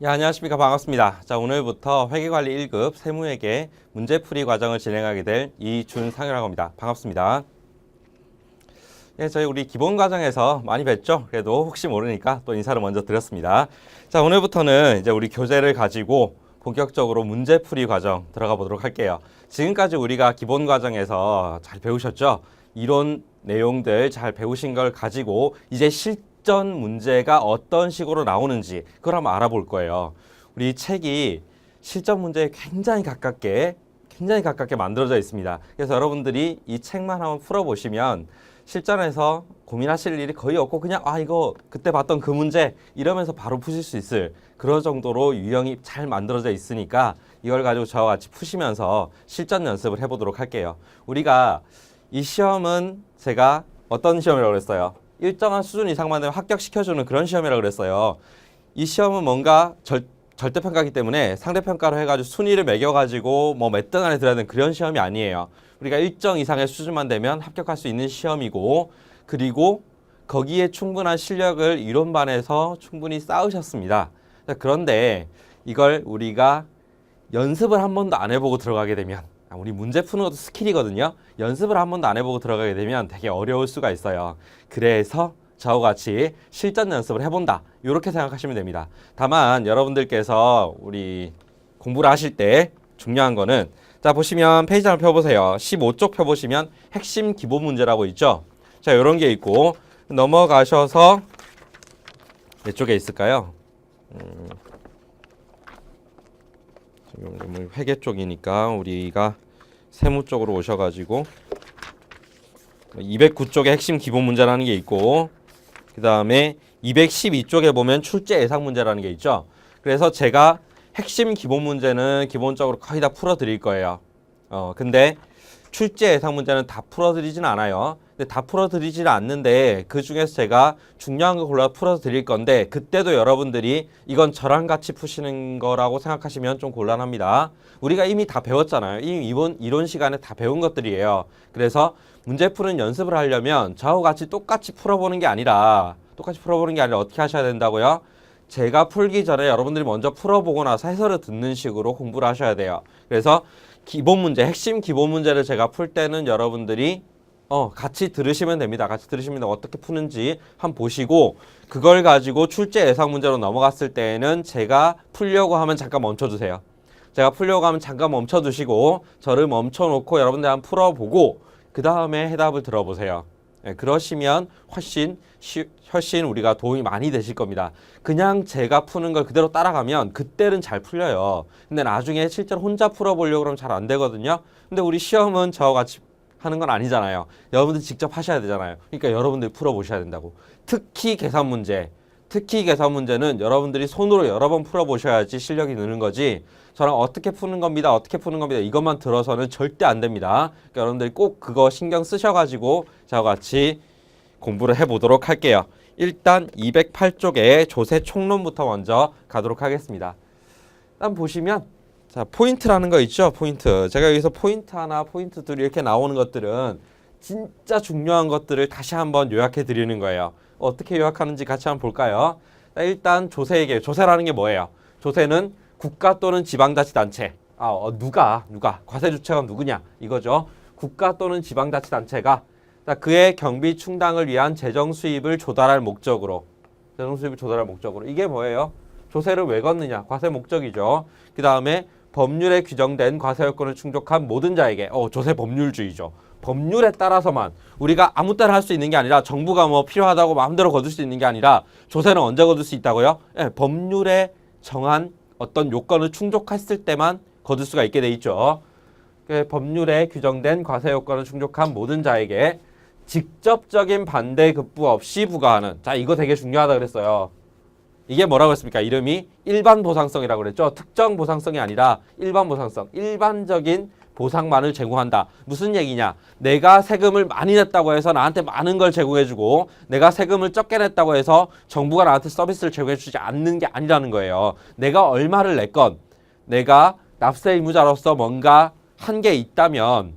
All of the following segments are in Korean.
예, 안녕하십니까. 반갑습니다. 자, 오늘부터 회계관리 1급 세무회계 문제풀이 과정을 진행하게 될 이준상이라고 합니다. 반갑습니다. 예, 저희 우리 기본 과정에서 많이 뵀죠? 그래도 혹시 모르니까 또 인사를 먼저 드렸습니다. 자, 오늘부터는 이제 우리 교재를 가지고 본격적으로 문제풀이 과정 들어가 보도록 할게요. 지금까지 우리가 기본 과정에서 잘 배우셨죠? 이론 내용들 잘 배우신 걸 가지고 이제 실전 문제가 어떤 식으로 나오는지 그걸 한번 알아볼 거예요. 우리 책이 실전 문제에 굉장히 가깝게 만들어져 있습니다. 그래서 여러분들이 이 책만 한번 풀어보시면 실전에서 고민하실 일이 거의 없고 그냥 이거 그때 봤던 그 문제 이러면서 바로 푸실 수 있을 그런 정도로 유형이 잘 만들어져 있으니까 이걸 가지고 저와 같이 푸시면서 실전 연습을 해보도록 할게요. 우리가 이 시험은 제가 어떤 시험이라고 그랬어요? 일정한 수준 이상만 되면 합격시켜주는 그런 시험이라고 그랬어요. 이 시험은 뭔가 절대평가이기 때문에 상대평가로 해가지고 순위를 매겨가지고 뭐 몇 등 안에 들어야 되는 그런 시험이 아니에요. 우리가 일정 이상의 수준만 되면 합격할 수 있는 시험이고, 그리고 거기에 충분한 실력을 이론반에서 충분히 쌓으셨습니다. 그런데 이걸 우리가 연습을 한 번도 안 해보고 들어가게 되면, 우리 문제 푸는 것도 스킬이거든요. 연습을 한 번도 안 해보고 들어가게 되면 되게 어려울 수가 있어요. 그래서 저와 같이 실전 연습을 해본다, 이렇게 생각하시면 됩니다. 다만 여러분들께서 우리 공부를 하실 때 중요한 거는, 자, 보시면 페이지 한번 펴보세요. 15쪽 펴보시면 핵심 기본 문제라고 있죠. 자, 이런 게 있고 넘어가셔서 몇 쪽에 있을까요? 지금 회계 쪽이니까 우리가 세무 쪽으로 오셔가지고 209쪽에 핵심 기본 문제라는 게 있고, 그 다음에 212쪽에 보면 출제 예상 문제라는 게 있죠. 그래서 제가 핵심 기본 문제는 기본적으로 거의 다 풀어드릴 거예요. 근데 출제 예상 문제는 다 풀어드리진 않아요. 근데 다 풀어드리지는 않는데 그 중에서 제가 중요한 거 골라 풀어드릴 건데, 그때도 여러분들이 이건 저랑 같이 푸시는 거라고 생각하시면 좀 곤란합니다. 우리가 이미 다 배웠잖아요. 이미 이번 이론 시간에 다 배운 것들이에요. 그래서 문제 푸는 연습을 하려면 저하고 같이 똑같이 풀어보는 게 아니라 어떻게 하셔야 된다고요? 제가 풀기 전에 여러분들이 먼저 풀어보고 나서 해설을 듣는 식으로 공부를 하셔야 돼요. 그래서 기본 문제, 핵심 기본 문제를 제가 풀 때는 여러분들이 같이 들으시면 됩니다. 같이 들으시면 어떻게 푸는지 한번 보시고, 그걸 가지고 출제 예상 문제로 넘어갔을 때에는 제가 풀려고 하면 잠깐 멈춰주세요. 제가 풀려고 하면 잠깐 멈춰두시고 저를 멈춰놓고 여러분들 한번 풀어보고 그 다음에 해답을 들어보세요. 네, 그러시면 훨씬 우리가 도움이 많이 되실 겁니다. 그냥 제가 푸는 걸 그대로 따라가면 그때는 잘 풀려요. 근데 나중에 실제로 혼자 풀어보려고 그러면 잘 안 되거든요. 근데 우리 시험은 저와 같이 하는 건 아니잖아요. 여러분들 직접 하셔야 되잖아요. 그러니까 여러분들 풀어보셔야 된다고. 특히 계산 문제는 여러분들이 손으로 여러 번 풀어보셔야지 실력이 느는 거지, 저랑 어떻게 푸는 겁니다, 이것만 들어서는 절대 안 됩니다. 그러니까 여러분들이 꼭 그거 신경 쓰셔가지고 저와 같이 공부를 해보도록 할게요. 일단 208쪽에 조세 총론부터 먼저 가도록 하겠습니다. 일단 보시면, 자, 포인트라는 거 있죠. 포인트. 제가 여기서 포인트 하나, 포인트 둘 이렇게 나오는 것들은 진짜 중요한 것들을 다시 한번 요약해 드리는 거예요. 어떻게 요약하는지 같이 한번 볼까요? 일단 조세라는 게 뭐예요? 조세는 국가 또는 지방자치단체. 누가 과세 주체가 누구냐 이거죠. 국가 또는 지방자치단체가 그의 경비 충당을 위한 재정 수입을 조달할 목적으로. 이게 뭐예요? 조세를 왜 걷느냐? 과세 목적이죠. 그 다음에 법률에 규정된 과세 요건을 충족한 모든 자에게, 조세 법률주의죠. 법률에 따라서만, 우리가 아무 때나 할 수 있는 게 아니라, 정부가 뭐 필요하다고 마음대로 거둘 수 있는 게 아니라, 조세는 언제 거둘 수 있다고요? 네, 법률에 정한 어떤 요건을 충족했을 때만 거둘 수가 있게 돼 있죠. 법률에 규정된 과세 요건을 충족한 모든 자에게 직접적인 반대 급부 없이 부과하는. 자, 이거 되게 중요하다 그랬어요. 이게 뭐라고 했습니까? 이름이 일반 보상성이라고 그랬죠. 특정 보상성이 아니라 일반 보상성. 일반적인 보상만을 제공한다. 무슨 얘기냐? 내가 세금을 많이 냈다고 해서 나한테 많은 걸 제공해주고, 내가 세금을 적게 냈다고 해서 정부가 나한테 서비스를 제공해주지 않는 게 아니라는 거예요. 내가 얼마를 냈건, 내가 납세 의무자로서 뭔가 한 게 있다면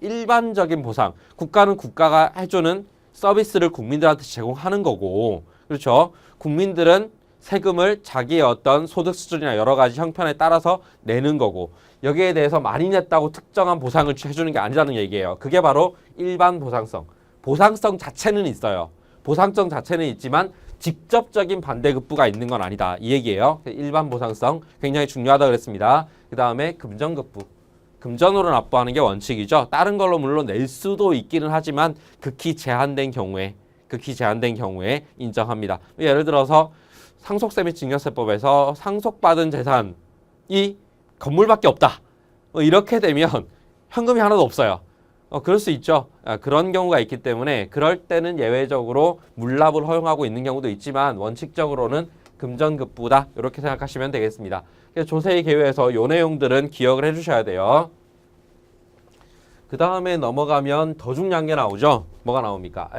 일반적인 보상. 국가는 국가가 해주는 서비스를 국민들한테 제공하는 거고, 그렇죠? 국민들은 세금을 자기의 어떤 소득 수준이나 여러 가지 형편에 따라서 내는 거고 여기에 대해서 많이 냈다고 특정한 보상을 해주는 게 아니라는 얘기예요. 그게 바로 일반 보상성. 보상성 자체는 있어요. 보상성 자체는 있지만 직접적인 반대급부가 있는 건 아니다. 이 얘기예요. 일반 보상성 굉장히 중요하다 그랬습니다. 그 다음에 금전급부. 금전으로 납부하는 게 원칙이죠. 다른 걸로 물론 낼 수도 있기는 하지만 극히 제한된 경우에 인정합니다. 예를 들어서 상속세 및 증여세법에서 상속받은 재산이 건물밖에 없다. 이렇게 되면 현금이 하나도 없어요. 그럴 수 있죠. 그런 경우가 있기 때문에 그럴 때는 예외적으로 물납을 허용하고 있는 경우도 있지만 원칙적으로는 금전급부다. 이렇게 생각하시면 되겠습니다. 그래서 조세의 개요에서 요 내용들은 기억을 해주셔야 돼요. 그 다음에 넘어가면 더 중요한 게 나오죠. 뭐가 나옵니까?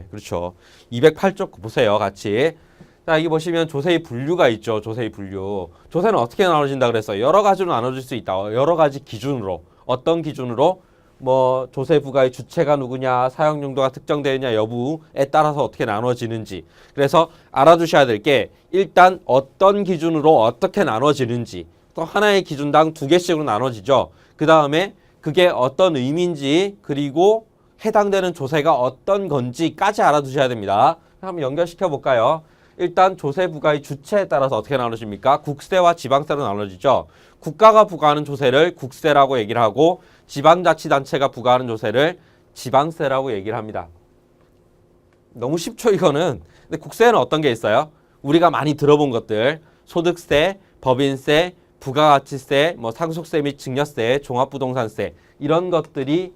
그렇죠. 208쪽 보세요. 같이. 자, 여기 보시면 조세의 분류가 있죠. 조세의 분류. 조세는 어떻게 나눠진다 그랬어요? 여러 가지로 나눠질 수 있다. 여러 가지 기준으로. 어떤 기준으로? 뭐 조세 부과의 주체가 누구냐, 사용 용도가 특정되느냐 여부에 따라서 어떻게 나눠지는지. 그래서 알아두셔야 될 게 일단 어떤 기준으로 어떻게 나눠지는지. 또 하나의 기준당 2개씩으로 나눠지죠. 그 다음에 그게 어떤 의미인지 그리고 해당되는 조세가 어떤 건지까지 알아두셔야 됩니다. 한번 연결시켜 볼까요? 일단 조세 부과의 주체에 따라서 어떻게 나눠집니까? 국세와 지방세로 나눠지죠. 국가가 부과하는 조세를 국세라고 얘기를 하고 지방자치단체가 부과하는 조세를 지방세라고 얘기를 합니다. 너무 쉽죠 이거는. 근데 국세는 어떤 게 있어요? 우리가 많이 들어본 것들 소득세, 법인세, 부가가치세, 뭐 상속세 및 증여세, 종합부동산세 이런 것들이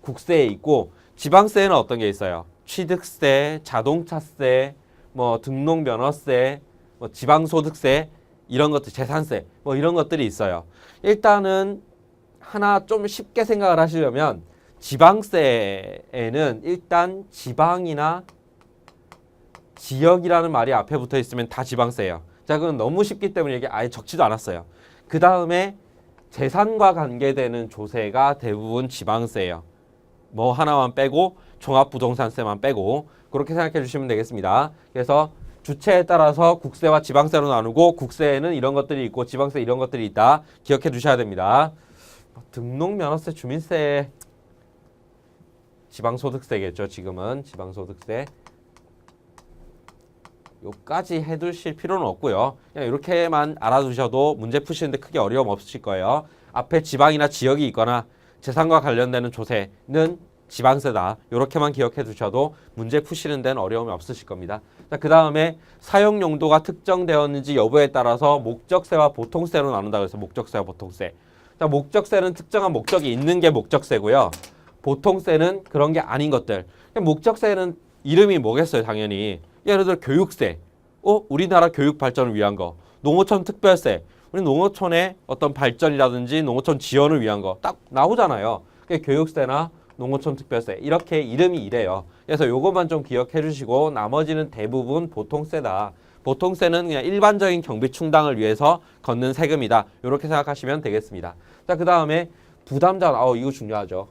국세에 있고 지방세에는 어떤 게 있어요? 취득세, 자동차세, 뭐 등록면허세, 뭐 지방소득세 이런 것들, 재산세 뭐 이런 것들이 있어요. 일단은 하나 좀 쉽게 생각을 하시려면 지방세에는 일단 지방이나 지역이라는 말이 앞에 붙어 있으면 다 지방세예요. 자, 그건 너무 쉽기 때문에 이게 아예 적지도 않았어요. 그 다음에 재산과 관계되는 조세가 대부분 지방세예요. 뭐 하나만 빼고 종합부동산세만 빼고 그렇게 생각해 주시면 되겠습니다. 그래서 주체에 따라서 국세와 지방세로 나누고 국세에는 이런 것들이 있고 지방세 이런 것들이 있다. 기억해 두셔야 됩니다. 등록면허세, 주민세, 지방소득세겠죠. 지금은 지방소득세. 요까지 해두실 필요는 없고요. 그냥 이렇게만 알아두셔도 문제 푸시는데 크게 어려움 없으실 거예요. 앞에 지방이나 지역이 있거나 재산과 관련되는 조세는 지방세다. 이렇게만 기억해 두셔도 문제 푸시는 데는 어려움이 없으실 겁니다. 자, 그 다음에 사용 용도가 특정되었는지 여부에 따라서 목적세와 보통세로 나눈다 그래서 목적세와 보통세. 자, 목적세는 특정한 목적이 있는 게 목적세고요. 보통세는 그런 게 아닌 것들. 목적세는 이름이 뭐겠어요, 당연히. 예를 들어 교육세. 우리나라 교육 발전을 위한 거. 농어촌 특별세. 우리 농어촌의 어떤 발전이라든지 농어촌 지원을 위한 거 딱 나오잖아요. 교육세나 농어촌 특별세 이렇게 이름이 이래요. 그래서 요것만 좀 기억해 주시고 나머지는 대부분 보통세다. 보통세는 그냥 일반적인 경비 충당을 위해서 걷는 세금이다. 이렇게 생각하시면 되겠습니다. 자, 그 다음에 부담자, 이거 중요하죠.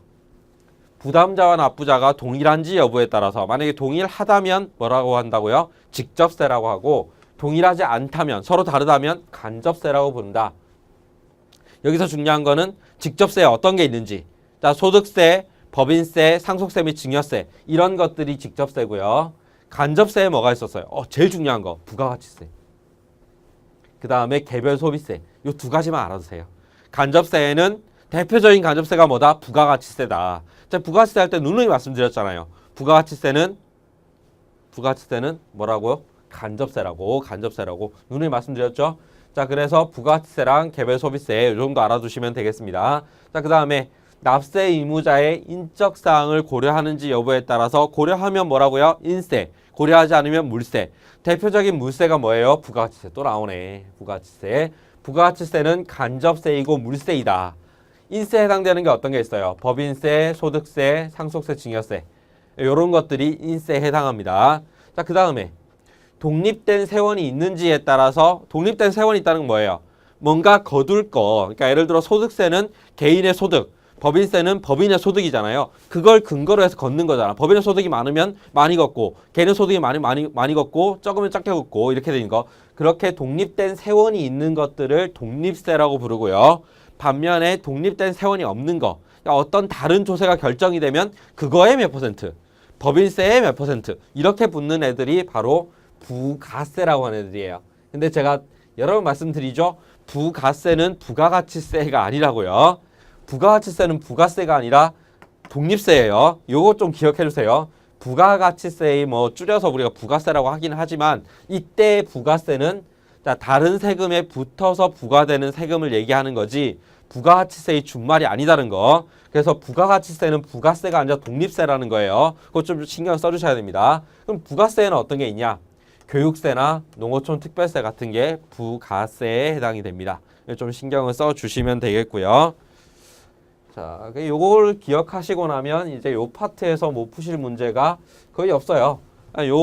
부담자와 납부자가 동일한지 여부에 따라서 만약에 동일하다면 뭐라고 한다고요? 직접세라고 하고 동일하지 않다면 서로 다르다면 간접세라고 부른다. 여기서 중요한 거는 직접세에 어떤 게 있는지. 자, 소득세, 법인세, 상속세 및 증여세 이런 것들이 직접세고요. 간접세에 뭐가 있었어요? 제일 중요한 거 부가가치세. 그 다음에 개별 소비세. 이 두 가지만 알아두세요. 간접세에는 대표적인 간접세가 뭐다? 부가가치세다. 자, 부가가치세 할 때 누누이 말씀드렸잖아요. 부가가치세는 뭐라고요? 간접세라고 누누이 말씀드렸죠. 자, 그래서 부가가치세랑 개별 소비세 이 정도 알아두시면 되겠습니다. 자, 그 다음에 납세 의무자의 인적 사항을 고려하는지 여부에 따라서 고려하면 뭐라고요? 인세. 고려하지 않으면 물세. 대표적인 물세가 뭐예요? 부가가치세. 또 나오네. 부가가치세. 부가가치세는 간접세이고 물세이다. 인세에 해당되는 게 어떤 게 있어요? 법인세, 소득세, 상속세, 증여세. 이런 것들이 인세에 해당합니다. 자, 그 다음에 독립된 세원이 있는지에 따라서 독립된 세원이 있다는 건 뭐예요? 뭔가 거둘 거. 그러니까 예를 들어 소득세는 개인의 소득. 법인세는 법인의 소득이잖아요. 그걸 근거로 해서 걷는 거잖아. 법인의 소득이 많으면 많이 걷고 개인의 소득이 많이 걷고 적으면 작게 걷고 이렇게 되는 거. 그렇게 독립된 세원이 있는 것들을 독립세라고 부르고요. 반면에 독립된 세원이 없는 거, 그러니까 어떤 다른 조세가 결정이 되면 그거의 몇 퍼센트, 법인세의 몇 퍼센트 이렇게 붙는 애들이 바로 부가세라고 하는 애들이에요. 근데 제가 여러 번 말씀드리죠. 부가세는 부가가치세가 아니라고요. 부가가치세는 부가세가 아니라 독립세예요. 요거 좀 기억해 주세요. 부가가치세의 뭐 줄여서 우리가 부가세라고 하긴 하지만 이때 부가세는 다른 세금에 붙어서 부과되는 세금을 얘기하는 거지 부가가치세의 준말이 아니다는 거. 그래서 부가가치세는 부가세가 아니라 독립세라는 거예요. 그거 좀 신경 써주셔야 됩니다. 그럼 부가세에는 어떤 게 있냐? 교육세나 농어촌 특별세 같은 게 부가세에 해당이 됩니다. 좀 신경을 써주시면 되겠고요. 자, 요걸 기억하시고 나면 이제 요 파트에서 못 푸실 문제가 거의 없어요. 요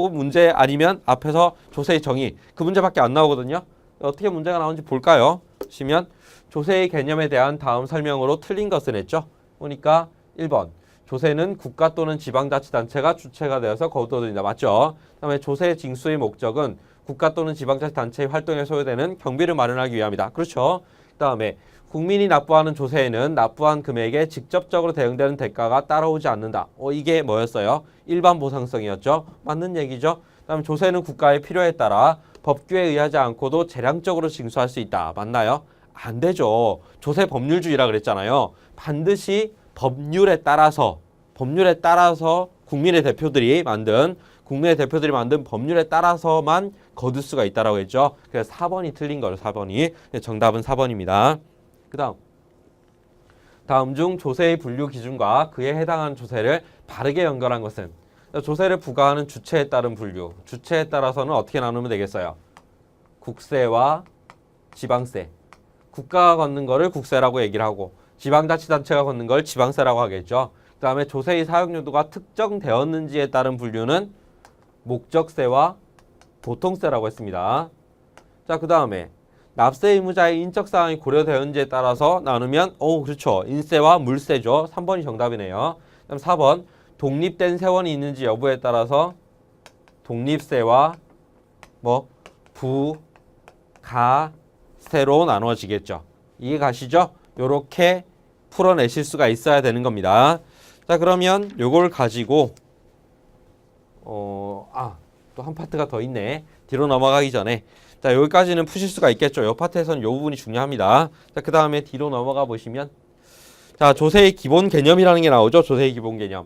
문제 아니면 앞에서 조세의 정의 그 문제밖에 안 나오거든요. 어떻게 문제가 나오는지 볼까요? 보시면 조세의 개념에 대한 다음 설명으로 틀린 것은 했죠. 보니까 1번 조세는 국가 또는 지방자치단체가 주체가 되어서 거두어진다. 맞죠? 그다음에 조세 징수의 목적은 국가 또는 지방자치단체의 활동에 소요되는 경비를 마련하기 위함이다. 그렇죠? 그다음에 국민이 납부하는 조세에는 납부한 금액에 직접적으로 대응되는 대가가 따라오지 않는다. 이게 뭐였어요? 일반 보상성이었죠. 맞는 얘기죠. 그다음에 조세는 국가의 필요에 따라 법규에 의하지 않고도 재량적으로 징수할 수 있다. 맞나요? 안 되죠. 조세 법률주의라 그랬잖아요. 반드시 법률에 따라서 국민의 대표들이 만든 법률에 따라서만 거둘 수가 있다라고 했죠. 그래서 4번이 틀린 거예요. 4번이. 정답은 4번입니다. 다음 중 조세의 분류 기준과 그에 해당하는 조세를 바르게 연결한 것은 조세를 부과하는 주체에 따른 분류. 주체에 따라서는 어떻게 나누면 되겠어요? 국세와 지방세. 국가가 걷는 거를 국세라고 얘기를 하고 지방자치단체가 걷는 걸 지방세라고 하겠죠. 그 다음에 조세의 사용요도가 특정되었는지에 따른 분류는 목적세와 보통세라고 했습니다. 자, 그 다음에 납세 의무자의 인적 사항이 고려되었는지에 따라서 나누면 그렇죠. 인세와 물세죠. 3번이 정답이네요. 그다음 4번 독립된 세원이 있는지 여부에 따라서 독립세와 부가세로 나눠지겠죠. 이해 가시죠? 요렇게 풀어내실 수가 있어야 되는 겁니다. 자, 그러면 요걸 가지고 또 한 파트가 더 있네. 뒤로 넘어가기 전에 자, 여기까지는 푸실 수가 있겠죠. 요 파트에서는 요 부분이 중요합니다. 자, 그 다음에 뒤로 넘어가 보시면 자, 조세의 기본 개념이라는 게 나오죠. 조세의 기본 개념.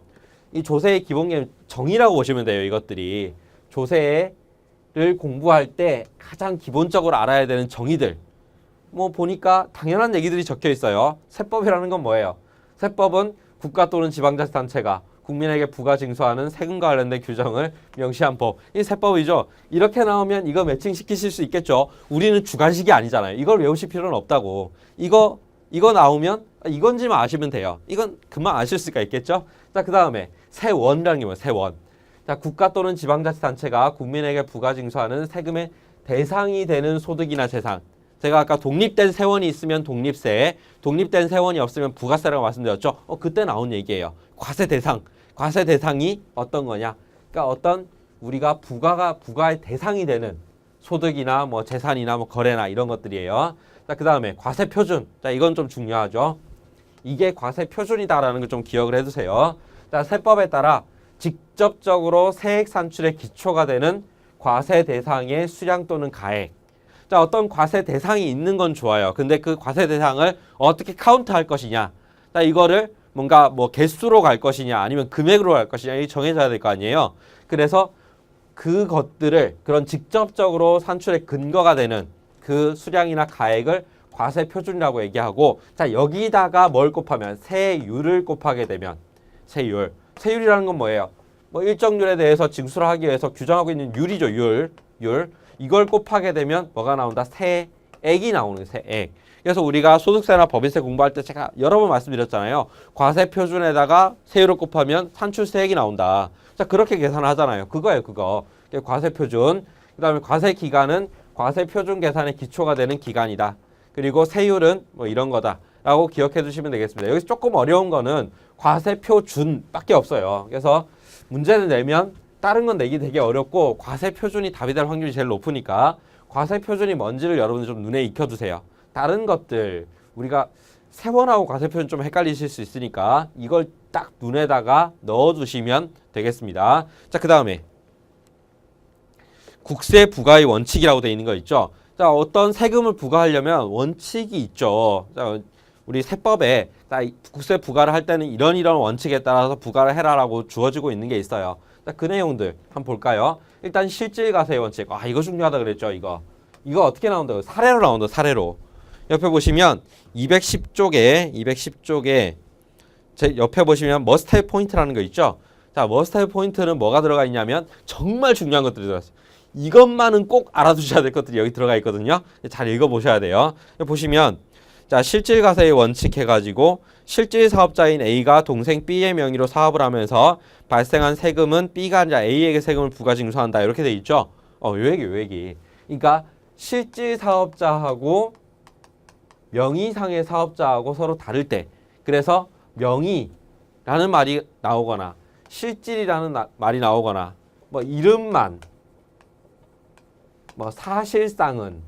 이 조세의 기본 개념 정의라고 보시면 돼요. 이것들이 조세를 공부할 때 가장 기본적으로 알아야 되는 정의들. 보니까 당연한 얘기들이 적혀 있어요. 세법이라는 건 뭐예요? 세법은 국가 또는 지방자치단체가 국민에게 부가 징수하는 세금과 관련된 규정을 명시한 법. 이 세법이죠. 이렇게 나오면 이거 매칭시키실 수 있겠죠. 우리는 주관식이 아니잖아요. 이걸 외우실 필요는 없다고. 이거 나오면 이건지만 아시면 돼요. 이건 그만 아실 수가 있겠죠. 자, 그 다음에 세원이라는 게 뭐예요? 세원. 자, 국가 또는 지방자치단체가 국민에게 부가 징수하는 세금의 대상이 되는 소득이나 재산. 제가 아까 독립된 세원이 있으면 독립세, 독립된 세원이 없으면 부가세라고 말씀드렸죠. 그때 나온 얘기예요. 과세 대상이 어떤 거냐? 그러니까 어떤 우리가 부가의 대상이 되는 소득이나 재산이나 거래나 이런 것들이에요. 자, 그 다음에 과세 표준. 자, 이건 좀 중요하죠. 이게 과세 표준이다라는 걸 좀 기억을 해두세요. 자, 세법에 따라 직접적으로 세액 산출의 기초가 되는 과세 대상의 수량 또는 가액. 자, 어떤 과세 대상이 있는 건 좋아요. 근데 그 과세 대상을 어떻게 카운트할 것이냐. 자, 이거를 뭔가 개수로 갈 것이냐 아니면 금액으로 갈 것이냐 이 정해져야 될 거 아니에요. 그래서 그것들을 그런 직접적으로 산출의 근거가 되는 그 수량이나 가액을 과세 표준이라고 얘기하고 자, 여기다가 뭘 곱하면 세율을 곱하게 되면 세율이라는 건 뭐예요? 일정률에 대해서 징수를 하기 위해서 규정하고 있는 율이죠. 율. 이걸 곱하게 되면 뭐가 나온다? 세액이 나오는 거예요. 세액. 그래서 우리가 소득세나 법인세 공부할 때 제가 여러 번 말씀드렸잖아요. 과세 표준에다가 세율을 곱하면 산출세액이 나온다. 자, 그렇게 계산을 하잖아요. 그거예요. 그거. 과세 표준. 그 다음에 과세 기간은 과세 표준 계산의 기초가 되는 기간이다. 그리고 세율은 이런 거다. 라고 기억해 두시면 되겠습니다. 여기서 조금 어려운 거는 과세 표준밖에 없어요. 그래서 문제를 내면 다른 건 내기 되게 어렵고 과세 표준이 답이 될 확률이 제일 높으니까 과세 표준이 뭔지를 여러분들 좀 눈에 익혀두세요. 다른 것들 우리가 세원하고 과세 표준 좀 헷갈리실 수 있으니까 이걸 딱 눈에다가 넣어두시면 되겠습니다. 자, 그 다음에 국세 부과의 원칙이라고 되어 있는 거 있죠. 자, 어떤 세금을 부과하려면 원칙이 있죠. 자, 우리 세법에 국세 부과를 할 때는 이런 원칙에 따라서 부과를 해라라고 주어지고 있는 게 있어요. 자, 그 내용들 한번 볼까요? 일단 실질과세의 원칙. 아, 이거 중요하다 그랬죠, 이거. 이거 어떻게 나온다고? 사례로 나온다, 사례로. 옆에 보시면 210쪽에 제 옆에 보시면 머스트 해브 포인트라는 거 있죠. 자, 머스트 해브 포인트는 뭐가 들어가 있냐면 정말 중요한 것들이 들어갔어요. 이것만은 꼭 알아두셔야 될 것들이 여기 들어가 있거든요. 잘 읽어보셔야 돼요. 보시면 자, 실질과세의 원칙 해가지고 실질 사업자인 A가 동생 B의 명의로 사업을 하면서 발생한 세금은 B가 아니라 A에게 세금을 부과 징수한다. 이렇게 돼 있죠. 요 얘기. 그러니까 실질 사업자하고 명의상의 사업자하고 서로 다를 때, 그래서 명의라는 말이 나오거나 실질이라는 말이 나오거나 뭐 이름만 뭐 사실상은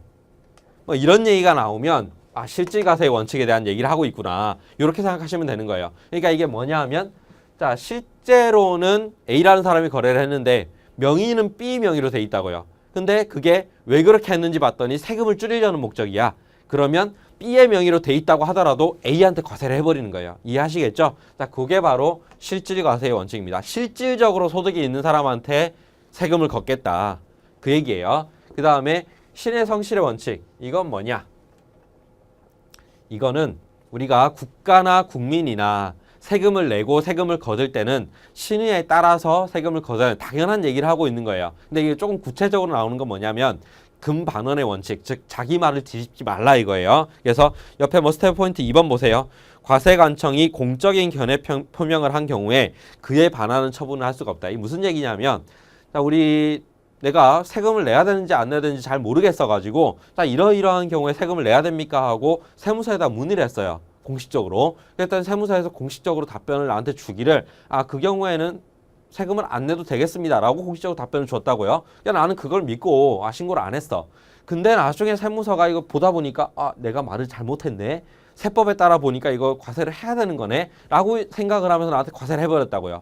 뭐 이런 얘기가 나오면 아, 실질과세의 원칙에 대한 얘기를 하고 있구나. 이렇게 생각하시면 되는 거예요. 그러니까 이게 뭐냐 하면 자, 실제로는 A라는 사람이 거래를 했는데 명의는 B 명의로 돼 있다고요. 근데 그게 왜 그렇게 했는지 봤더니 세금을 줄이려는 목적이야. 그러면 B의 명의로 돼 있다고 하더라도 A한테 과세를 해버리는 거예요. 이해하시겠죠? 자, 그게 바로 실질과세의 원칙입니다. 실질적으로 소득이 있는 사람한테 세금을 걷겠다. 그 얘기예요. 그 다음에 신의 성실의 원칙. 이건 뭐냐? 이거는 우리가 국가나 국민이나 세금을 내고 세금을 거둘 때는 신의에 따라서 세금을 거둬야 하는 당연한 얘기를 하고 있는 거예요. 근데 이게 조금 구체적으로 나오는 건 뭐냐면 금반원의 원칙, 즉 자기 말을 뒤집지 말라 이거예요. 그래서 옆에 머스트 해브 포인트 2번 보세요. 과세관청이 공적인 견해 표명을 한 경우에 그에 반하는 처분을 할 수가 없다. 이 무슨 얘기냐면 자, 내가 세금을 내야 되는지 안 내야 되는지 잘 모르겠어가지고 자, 이러이러한 경우에 세금을 내야 됩니까 하고 세무서에다 문의를 했어요. 공식적으로. 그랬더니 세무서에서 공식적으로 답변을 나한테 주기를 그 경우에는 세금을 안 내도 되겠습니다 라고 공식적으로 답변을 줬다고요. 나는 그걸 믿고 신고를 안 했어. 근데 나중에 세무서가 이거 보다 보니까 내가 말을 잘못했네. 세법에 따라 보니까 이거 과세를 해야 되는 거네 라고 생각을 하면서 나한테 과세를 해버렸다고요.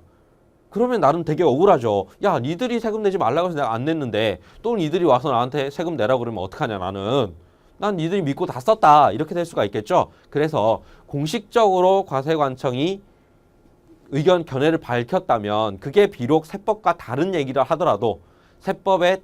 그러면 나는 되게 억울하죠. 야, 니들이 세금 내지 말라고 해서 내가 안 냈는데 또 니들이 와서 나한테 세금 내라고 그러면 어떡하냐 나는. 난 니들이 믿고 다 썼다. 이렇게 될 수가 있겠죠. 그래서 공식적으로 과세관청이 의견 견해를 밝혔다면 그게 비록 세법과 다른 얘기를 하더라도 세법에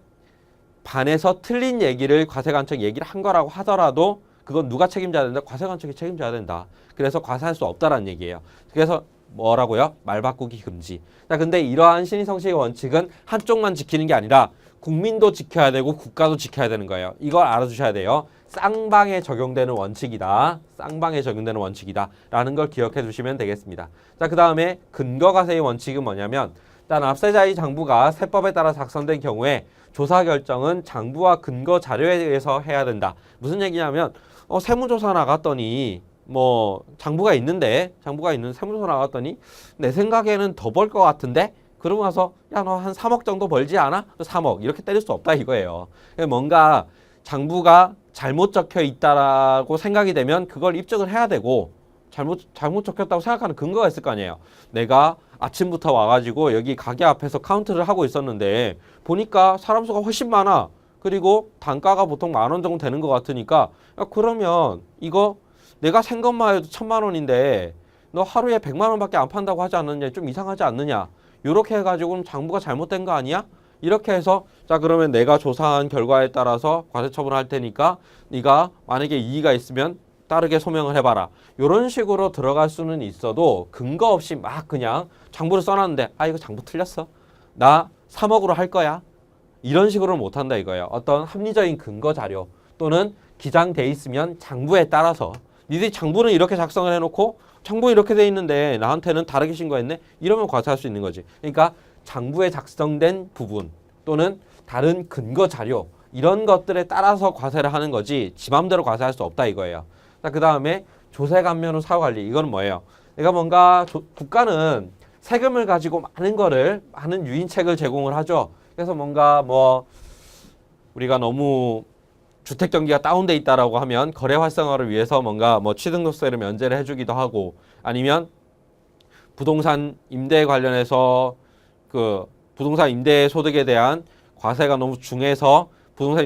반해서 틀린 얘기를 과세관청이 얘기를 한 거라고 하더라도 그건 누가 책임져야 된다? 과세관청이 책임져야 된다. 그래서 과세할 수 없다라는 얘기예요. 그래서 뭐라고요? 말 바꾸기 금지. 자, 근데 이러한 신의성실의 원칙은 한쪽만 지키는 게 아니라 국민도 지켜야 되고 국가도 지켜야 되는 거예요. 이걸 알아두셔야 돼요. 쌍방에 적용되는 원칙이다. 쌍방에 적용되는 원칙이다. 라는 걸 기억해 두시면 되겠습니다. 자, 그 다음에 근거과세의 원칙은 뭐냐면 일단 납세자의 장부가 세법에 따라 작성된 경우에 조사 결정은 장부와 근거 자료에 의해서 해야 된다. 무슨 얘기냐면 세무조사 나갔더니 뭐 장부가 있는 세무조사 나갔더니 내 생각에는 더 벌 것 같은데 그러고 나서 야, 너 한 3억 정도 벌지 않아? 3억 이렇게 때릴 수 없다 이거예요. 뭔가 장부가 잘못 적혀 있다라고 생각이 되면 그걸 입증을 해야 되고 잘못 적혔다고 생각하는 근거가 있을 거 아니에요. 내가 아침부터 와가지고 여기 가게 앞에서 카운트를 하고 있었는데 보니까 사람 수가 훨씬 많아. 그리고 단가가 보통 10,000원 정도 되는 것 같으니까 야, 그러면 이거 내가 생 것만 해도 1,000만 원인데 너 하루에 100만 원밖에 안 판다고 하지 않느냐? 좀 이상하지 않느냐? 이렇게 해가지고 장부가 잘못된 거 아니야? 이렇게 해서 자, 그러면 내가 조사한 결과에 따라서 과세 처분을 할 테니까 네가 만약에 이의가 있으면 따르게 소명을 해봐라. 이런 식으로 들어갈 수는 있어도 근거 없이 막 그냥 장부를 써놨는데 이거 장부 틀렸어. 나 3억으로 할 거야. 이런 식으로는 못한다 이거예요. 어떤 합리적인 근거 자료 또는 기장돼 있으면 장부에 따라서 니들이 장부는 이렇게 작성을 해놓고 장부 이렇게 돼 있는데 나한테는 다르게 신고했네. 이러면 과세할 수 있는 거지. 그러니까 장부에 작성된 부분 또는 다른 근거 자료 이런 것들에 따라서 과세를 하는 거지 지 맘대로 과세할 수 없다 이거예요. 자, 그 다음에 조세 감면 후 사후 관리. 이거는 뭐예요? 내가 뭔가 국가는 세금을 가지고 많은 유인책을 제공을 하죠. 그래서 뭔가 우리가 너무 주택 경기가 다운돼 있다라고 하면 거래 활성화를 위해서 뭔가 뭐 취등록세를 면제를 해주기도 하고 아니면 부동산 임대 관련해서 그 부동산 임대 소득에 대한 과세가 너무 중해서 부동산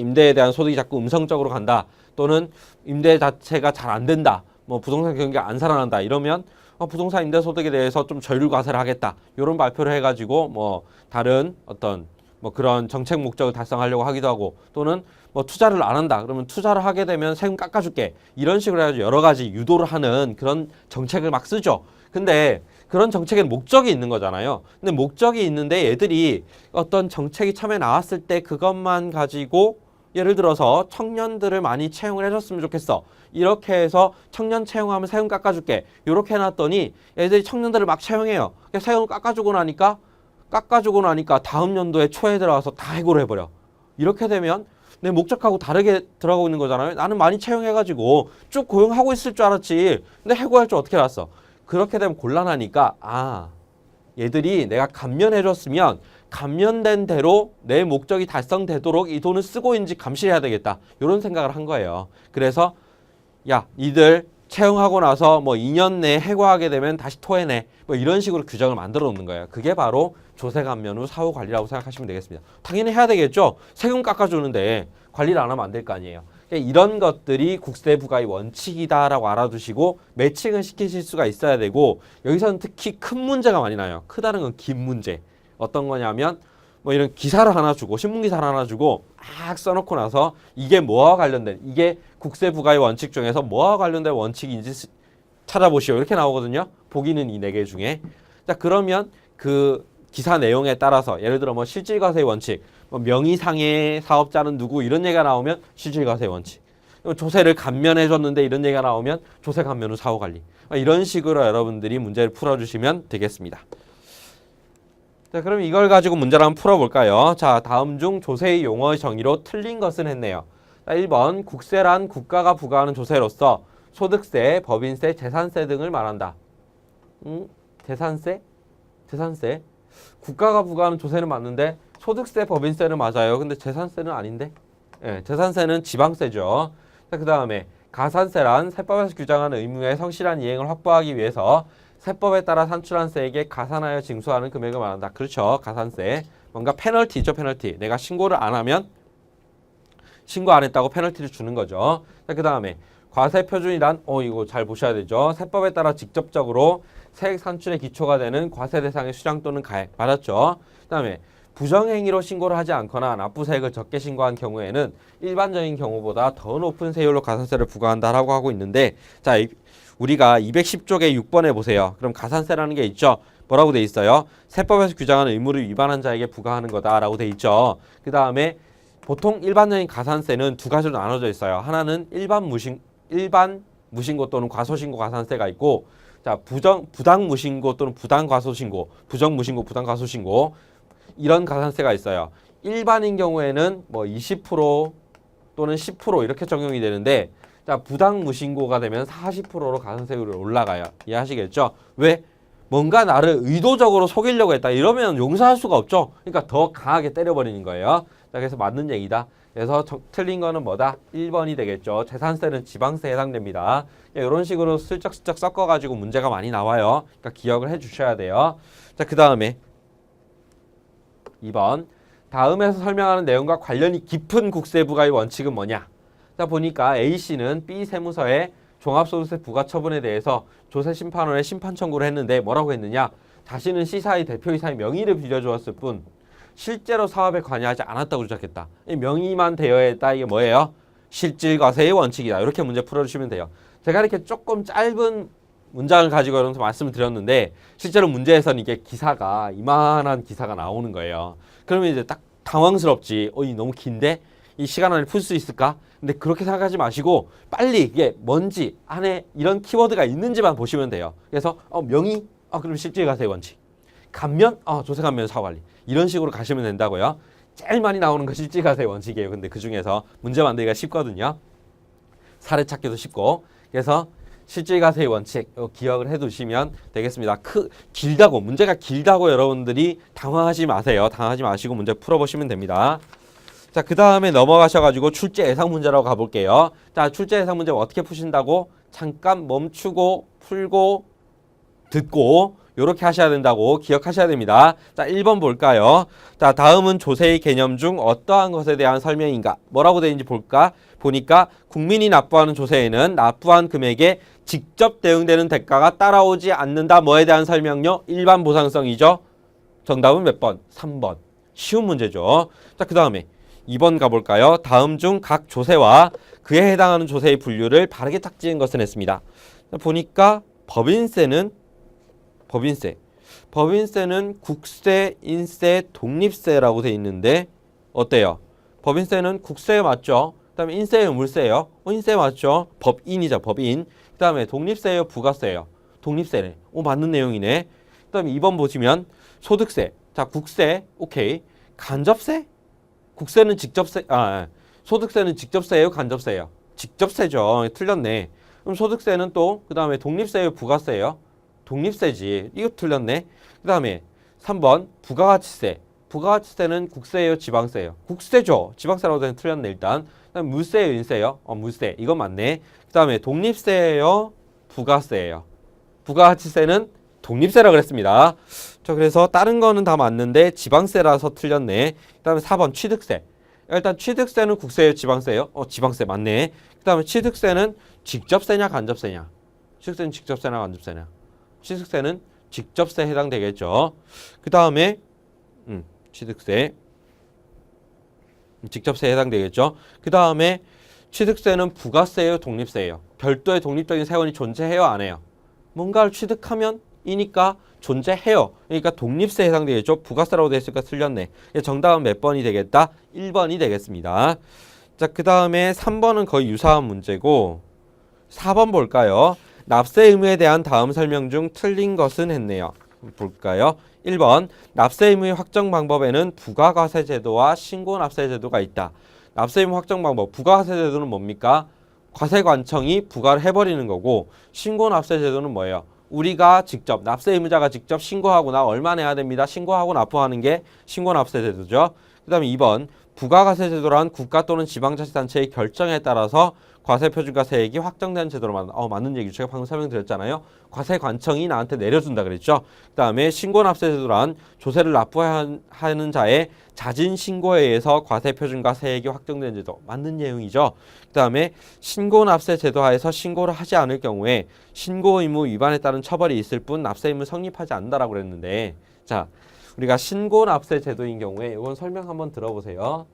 임대에 대한 소득이 자꾸 음성적으로 간다. 또는 임대 자체가 잘 안 된다. 뭐 부동산 경기가 안 살아난다. 이러면 부동산 임대 소득에 대해서 좀 저율 과세를 하겠다. 이런 발표를 해가지고 뭐 다른 어떤 뭐 그런 정책 목적을 달성하려고 하기도 하고 또는 뭐 투자를 안 한다. 그러면 투자를 하게 되면 세금 깎아줄게. 이런 식으로 해가지고 여러 가지 유도를 하는 그런 정책을 막 쓰죠. 근데 그런 정책에는 목적이 있는 거잖아요. 근데 목적이 있는데 얘들이 어떤 정책이 처음에 나왔을 때 그것만 가지고 예를 들어서 청년들을 많이 채용을 해줬으면 좋겠어. 이렇게 해서 청년 채용하면 세금 깎아줄게. 이렇게 해놨더니 애들이 청년들을 막 채용해요. 세금을 깎아주고 나니까 다음 연도에 초에 들어가서 다 해고를 해버려. 이렇게 되면 내 목적하고 다르게 들어가고 있는 거잖아요. 나는 많이 채용해가지고 쭉 고용하고 있을 줄 알았지. 근데 해고할 줄 어떻게 알았어? 그렇게 되면 곤란하니까 얘들이 내가 감면해줬으면 감면된 대로 내 목적이 달성되도록 이 돈을 쓰고 있는지 감시해야 되겠다. 이런 생각을 한 거예요. 그래서 야, 이들 채용하고 나서 뭐 2년 내에 해고하게 되면 다시 토해내. 뭐 이런 식으로 규정을 만들어 놓는 거예요. 그게 바로 조세 감면 후 사후 관리라고 생각하시면 되겠습니다. 당연히 해야 되겠죠. 세금 깎아주는데 관리를 안 하면 안 될 거 아니에요. 이런 것들이 국세 부과의 원칙이다라고 알아두시고 매칭을 시키실 수가 있어야 되고 여기서는 특히 큰 문제가 많이 나요. 크다는 건 긴 문제. 어떤 거냐면 뭐 이런 기사를 하나 주고 신문 기사를 하나 주고 막 써놓고 나서 이게 뭐와 관련된 이게 국세 부과의 원칙 중에서 뭐와 관련된 원칙인지 찾아보시오 이렇게 나오거든요. 보기는 이 4개 중에 자 그러면 그 기사 내용에 따라서 예를 들어 뭐 실질과세의 원칙 뭐 명의상의 사업자는 누구 이런 얘기가 나오면 실질과세의 원칙 조세를 감면해줬는데 이런 얘기가 나오면 조세 감면 후 사후 관리 이런 식으로 여러분들이 문제를 풀어주시면 되겠습니다. 자, 그럼 이걸 가지고 문제를 한번 풀어볼까요? 자, 다음 중 조세의 용어 정의로 틀린 것은 했네요. 자, 1번 국세란 국가가 부과하는 조세로서 소득세, 법인세, 재산세 등을 말한다. 재산세? 국가가 부과하는 조세는 맞는데 소득세, 법인세는 맞아요. 근데 재산세는 아닌데? 예, 재산세는 지방세죠. 자, 그 다음에 가산세란 세법에서 규정하는 의무의 성실한 이행을 확보하기 위해서 세법에 따라 산출한 세액에 가산하여 징수하는 금액을 말한다. 그렇죠. 가산세. 뭔가 페널티죠. 페널티. 내가 신고를 안 하면 신고 안 했다고 페널티를 주는 거죠. 자, 그 다음에 과세 표준이란 이거 잘 보셔야 되죠. 세법에 따라 직접적으로 세액 산출의 기초가 되는 과세 대상의 수량 또는 가액. 맞았죠. 그 다음에 부정행위로 신고를 하지 않거나 납부세액을 적게 신고한 경우에는 일반적인 경우보다 더 높은 세율로 가산세를 부과한다라고 하고 있는데 자, 우리가 210쪽에 6번에 보세요. 그럼 가산세라는 게 있죠. 뭐라고 돼 있어요? 세법에서 규정하는 의무를 위반한 자에게 부과하는 거다라고 돼 있죠. 그 다음에 보통 일반적인 가산세는 두 가지로 나눠져 있어요. 하나는 일반 무신고 또는 과소신고 가산세가 있고 자, 부당 무신고 또는 부당 과소신고, 부정 무신고, 부당 과소신고 이런 가산세가 있어요. 일반인 경우에는 뭐 20% 또는 10% 이렇게 적용이 되는데 자, 부당 무신고가 되면 40%로 가산세율이 올라가요. 이해하시겠죠? 왜? 뭔가 나를 의도적으로 속이려고 했다. 이러면 용서할 수가 없죠. 그러니까 더 강하게 때려버리는 거예요. 자, 그래서 맞는 얘기다. 그래서 틀린 거는 뭐다? 1번이 되겠죠. 재산세는 지방세에 해당됩니다. 이런 식으로 슬쩍슬쩍 섞어가지고 문제가 많이 나와요. 그러니까 기억을 해주셔야 돼요. 자, 그 다음에 2번. 다음에서 설명하는 내용과 관련이 깊은 국세 부과의 원칙은 뭐냐? 자, 보니까 A씨는 B 세무서에 종합소득세 부과 처분에 대해서 조세심판원에 심판 청구를 했는데 뭐라고 했느냐? 자신은 C사의 대표이사의 명의를 빌려주었을 뿐 실제로 사업에 관여하지 않았다고 주장했다. 명의만 되어야 했다. 이게 뭐예요? 실질과세의 원칙이다. 이렇게 문제 풀어주시면 돼요. 제가 이렇게 조금 짧은 문장을 가지고 여러분한테 말씀을 드렸는데 실제로 문제에서는 이게 기사가 이만한 기사가 나오는 거예요. 그러면 이제 딱 당황스럽지. 이 너무 긴데? 이 시간 안에 풀 수 있을까? 근데 그렇게 생각하지 마시고 빨리 이게 뭔지 안에 이런 키워드가 있는지만 보시면 돼요. 그래서 명의? 그럼 실질과세의 원칙. 감면? 조세 감면 사후관리. 이런 식으로 가시면 된다고요. 제일 많이 나오는 건 실질과세의 원칙이에요. 근데 그 중에서 문제 만들기가 쉽거든요. 사례 찾기도 쉽고. 그래서 실질과세의 원칙 기억을 해두시면 되겠습니다. 길다고 문제가 길다고 여러분들이 당황하지 마세요. 당황하지 마시고 문제 풀어보시면 됩니다. 자, 그 다음에 넘어가셔가지고 출제 예상 문제라고 가볼게요. 자, 출제 예상 문제 어떻게 푸신다고? 잠깐 멈추고 풀고 듣고 이렇게 하셔야 된다고 기억하셔야 됩니다. 자, 1번 볼까요? 자, 다음은 조세의 개념 중 어떠한 것에 대한 설명인가? 뭐라고 되어 있는지 볼까? 보니까 국민이 납부하는 조세에는 납부한 금액에 직접 대응되는 대가가 따라오지 않는다. 뭐에 대한 설명요? 일반 보상성이죠. 정답은 몇 번? 3번. 쉬운 문제죠. 자, 그 다음에 2번 가볼까요? 다음 중 각 조세와 그에 해당하는 조세의 분류를 바르게 딱 지은 것은 했습니다. 보니까 법인세는 국세, 인세, 독립세라고 돼 있는데 어때요? 법인세는 국세 맞죠? 그다음에 인세예요, 물세예요? 인세 맞죠? 법인이죠, 법인. 그다음에 독립세예요, 부가세예요? 독립세네. 맞는 내용이네. 그다음에 2번 보시면 소득세. 자, 국세, 오케이. 간접세? 국세는 직접세, 소득세는 직접세예요, 간접세예요? 직접세죠. 틀렸네. 그럼 소득세는 또 그다음에 독립세예요, 부가세예요? 독립세지. 이거 틀렸네. 그 다음에 3번 부가가치세. 부가가치세는 국세예요, 지방세예요? 국세죠. 지방세라고 되는 틀렸네 일단. 그다음 물세예요, 인세예요? 물세. 이거 맞네. 그 다음에 독립세예요, 부가세예요? 부가가치세는 독립세라 그랬습니다. 자, 그래서 다른 거는 다 맞는데 지방세라서 틀렸네. 그 다음에 4번 취득세. 일단 취득세는 국세예요, 지방세예요? 지방세 맞네. 그 다음에 취득세는 직접세냐 간접세냐? 취득세는 직접세냐 간접세냐? 취득세는 직접세에 해당되겠죠. 그 다음에 취득세 직접세에 해당되겠죠. 그 다음에 취득세는 부가세예요, 독립세예요? 별도의 독립적인 세원이 존재해요, 안 해요? 뭔가를 취득하면 이니까 존재해요. 그러니까 독립세에 해당되겠죠. 부가세라고 되어 있으니까 틀렸네. 정답은 몇 번이 되겠다? 1번이 되겠습니다. 자, 그 다음에 3번은 거의 유사한 문제고 4번 볼까요? 납세 의무에 대한 다음 설명 중 틀린 것은 했네요. 볼까요? 1번 납세 의무의 확정 방법에는 부가과세 제도와 신고납세 제도가 있다. 납세 의무 확정 방법, 부가과세 제도는 뭡니까? 과세관청이 부과를 해버리는 거고 신고납세 제도는 뭐예요? 우리가 직접, 납세 의무자가 직접 신고하고 나 얼마 내야 됩니다. 신고하고 납부하는 게 신고납세 제도죠. 그 다음에 2번 부가과세 제도란 국가 또는 지방자치단체의 결정에 따라서 과세표준과 세액이 확정된 제도로 맞는 얘기죠. 제가 방금 설명드렸잖아요. 과세관청이 나한테 내려준다 그랬죠. 그 다음에 신고납세 제도란 조세를 납부하는 자의 자진 신고에 의해서 과세표준과 세액이 확정된 제도. 맞는 내용이죠. 그 다음에 신고납세 제도 하에서 신고를 하지 않을 경우에 신고 의무 위반에 따른 처벌이 있을 뿐 납세 의무 성립하지 않는다라고 그랬는데, 자, 우리가 신고납세 제도인 경우에 이건 설명 한번 들어보세요.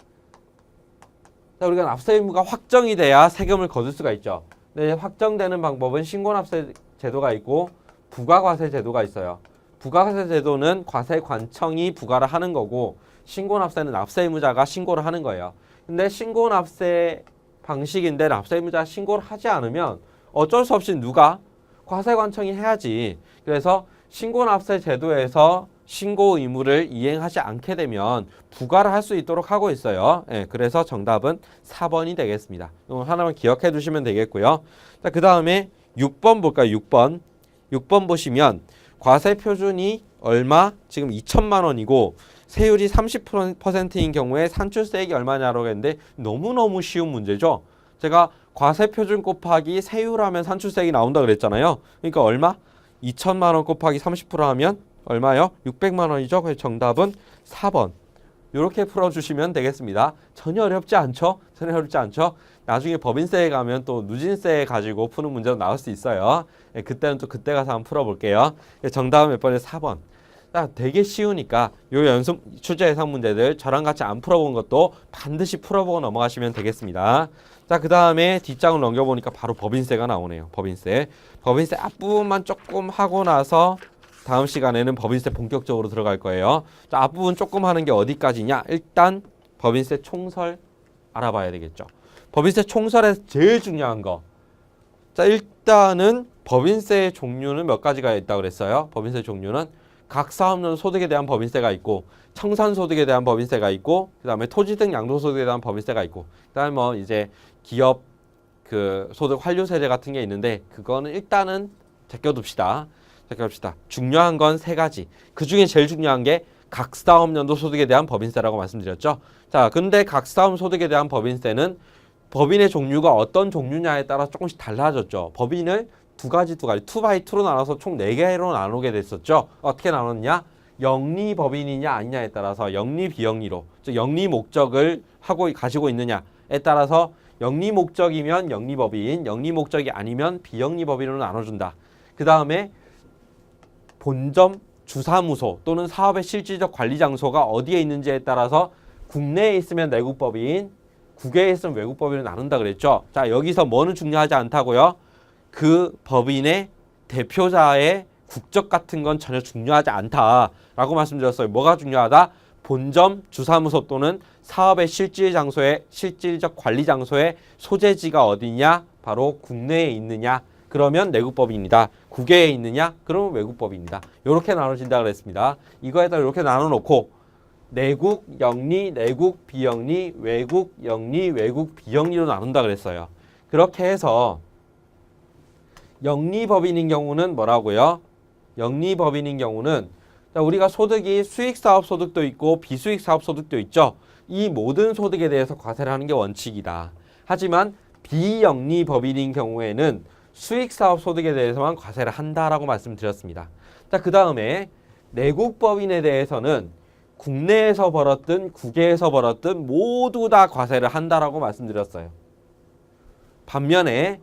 자, 우리가 납세 의무가 확정이 돼야 세금을 거둘 수가 있죠. 근데 확정되는 방법은 신고납세 제도가 있고 부가과세 제도가 있어요. 부가과세 제도는 과세관청이 부과를 하는 거고 신고납세는 납세 의무자가 신고를 하는 거예요. 근데 신고납세 방식인데 납세 의무자가 신고를 하지 않으면 어쩔 수 없이 누가? 과세관청이 해야지. 그래서 신고납세 제도에서 신고 의무를 이행하지 않게 되면 부과를 할 수 있도록 하고 있어요. 그래서 정답은 4번이 되겠습니다. 이거 하나만 기억해 두시면 되겠고요. 자, 그 다음에 6번 볼까요? 6번 보시면 과세 표준이 얼마? 지금 2천만 원이고 세율이 30%인 경우에 산출세액이 얼마냐라고 했는데 너무너무 쉬운 문제죠. 제가 과세 표준 곱하기 세율하면 산출세액이 나온다 그랬잖아요. 그러니까 얼마? 2천만 원 곱하기 30% 하면 얼마요? 600만 원이죠. 그래서 정답은 4번. 이렇게 풀어주시면 되겠습니다. 전혀 어렵지 않죠? 전혀 어렵지 않죠? 나중에 법인세에 가면 또 누진세 가지고 푸는 문제도 나올 수 있어요. 그때는 또 그때 가서 한번 풀어볼게요. 정답은 몇 번이에요? 4번. 되게 쉬우니까 요 연습 출제 예상 문제들 저랑 같이 안 풀어본 것도 반드시 풀어보고 넘어가시면 되겠습니다. 자, 그 다음에 뒷장을 넘겨보니까 바로 법인세가 나오네요. 법인세 앞부분만 조금 하고 나서 다음 시간에는 법인세 본격적으로 들어갈 거예요. 자, 앞부분 조금 하는 게 어디까지냐? 일단 법인세 총설 알아봐야 되겠죠. 법인세 총설에서 제일 중요한 거. 자, 일단은 법인세의 종류는 몇 가지가 있다고 그랬어요. 법인세 종류는 각 사업용 소득에 대한 법인세가 있고 청산소득에 대한 법인세가 있고 그다음에 토지 등 양도소득에 대한 법인세가 있고 그다음에 뭐 이제 기업 그 소득 환류세제 같은 게 있는데 그거는 일단은 제껴둡시다. 중요한 건 세 가지. 그 중에 제일 중요한 게 각사업연도 소득에 대한 법인세라고 말씀드렸죠. 자, 근데 각사업 소득에 대한 법인세는 법인의 종류가 어떤 종류냐에 따라 조금씩 달라졌죠. 법인을 두 가지 2x2로 나눠서 총 4개로 나누게 됐었죠. 어떻게 나눴냐? 영리 법인이냐 아니냐에 따라서 영리 비영리로, 즉 영리 목적을 가지고 있느냐에 따라서 영리 목적이면 영리 법인, 영리 목적이 아니면 비영리 법인으로 나눠준다. 그 다음에 본점 주사무소 또는 사업의 실질적 관리 장소가 어디에 있는지에 따라서 국내에 있으면 내국법인, 국외에 있으면 외국법인을 나눈다 그랬죠. 자, 여기서 뭐는 중요하지 않다고요? 그 법인의 대표자의 국적 같은 건 전혀 중요하지 않다라고 말씀드렸어요. 뭐가 중요하다? 본점 주사무소 또는 사업의 실질적 관리 장소의 소재지가 어디냐? 바로 국내에 있느냐? 그러면 내국법인이다. 국외에 있느냐? 그러면 외국법인이다. 이렇게 나눠진다 그랬습니다. 이거에다 이렇게 나눠놓고 내국 영리, 내국 비영리, 외국 영리, 외국 비영리로 나눈다 그랬어요. 그렇게 해서 영리법인인 경우는 뭐라고요? 영리법인인 경우는 우리가 소득이 수익사업 소득도 있고 비수익사업 소득도 있죠. 이 모든 소득에 대해서 과세를 하는 게 원칙이다. 하지만 비영리법인인 경우에는 수익사업 소득에 대해서만 과세를 한다라고 말씀드렸습니다. 자, 그 다음에 내국법인에 대해서는 국내에서 벌었든 국외에서 벌었든 모두 다 과세를 한다라고 말씀드렸어요. 반면에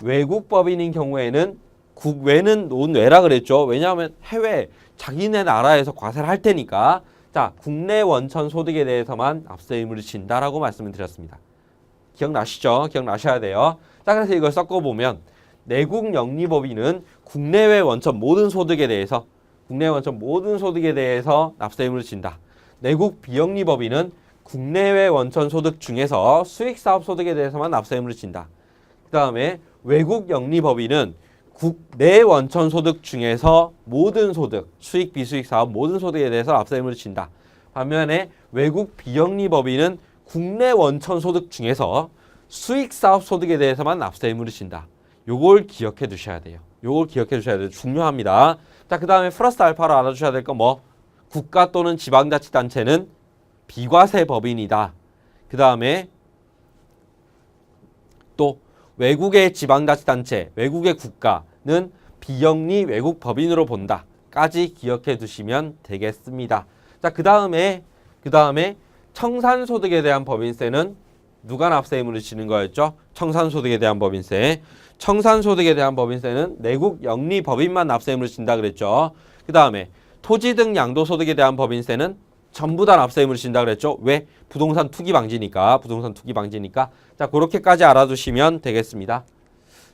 외국법인인 경우에는 국외는 논외라 그랬죠. 왜냐하면 해외 자기네 나라에서 과세를 할 테니까 자, 국내 원천 소득에 대해서만 납세 의무를 진다라고 말씀을 드렸습니다. 기억나시죠? 기억나셔야 돼요. 자, 그래서 이걸 섞어보면 내국 영리법인은 국내외 원천 모든 소득에 대해서 납세 의무를 진다. 내국 비영리법인은 국내외 원천 소득 중에서 수익사업 소득에 대해서만 납세 의무를 진다. 그 다음에 외국 영리법인은 국내 원천 소득 중에서 모든 소득, 수익, 비수익 사업 모든 소득에 대해서 납세 의무를 진다. 반면에 외국 비영리법인은 국내 원천 소득 중에서 수익 사업 소득에 대해서만 납세 의무를 진다. 요걸 기억해 두셔야 돼요. 중요합니다. 자, 그 다음에 플러스 알파로 알아주셔야 될 건 뭐? 국가 또는 지방자치단체는 비과세 법인이다. 그 다음에 또 외국의 지방자치단체, 외국의 국가는 비영리 외국 법인으로 본다. 까지 기억해 두시면 되겠습니다. 자, 그 다음에 청산소득에 대한 법인세는 누가 납세 의무를 지는 거였죠? 청산소득에 대한 법인세. 청산소득에 대한 법인세는 내국 영리 법인만 납세 의무를 진다 그랬죠. 그 다음에 토지 등 양도소득에 대한 법인세는 전부 다 납세 의무를 진다 그랬죠. 왜? 부동산 투기 방지니까. 자, 그렇게까지 알아두시면 되겠습니다.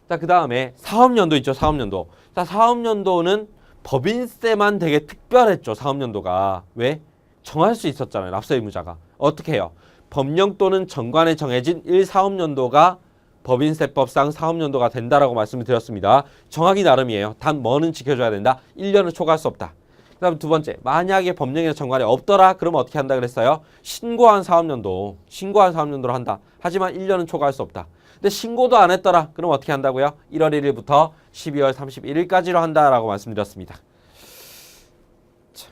자, 그 다음에 사업연도 있죠. 사업연도. 자, 사업연도는 법인세만 되게 특별했죠. 사업연도가. 왜? 정할 수 있었잖아요. 납세 의무자가. 어떻게 해요? 법령 또는 정관에 정해진 1사업연도가 법인세법상 사업연도가 된다라고 말씀을 드렸습니다. 정하기 나름이에요. 단 뭐는 지켜줘야 된다? 1년을 초과할 수 없다. 그 다음 두 번째, 만약에 법령이나 정관에 없더라 그러면 어떻게 한다 그랬어요? 신고한 사업연도로 한다. 하지만 1년은 초과할 수 없다. 근데 신고도 안 했더라 그럼 어떻게 한다고요? 1월 1일부터 12월 31일까지로 한다라고 말씀드렸습니다. 자,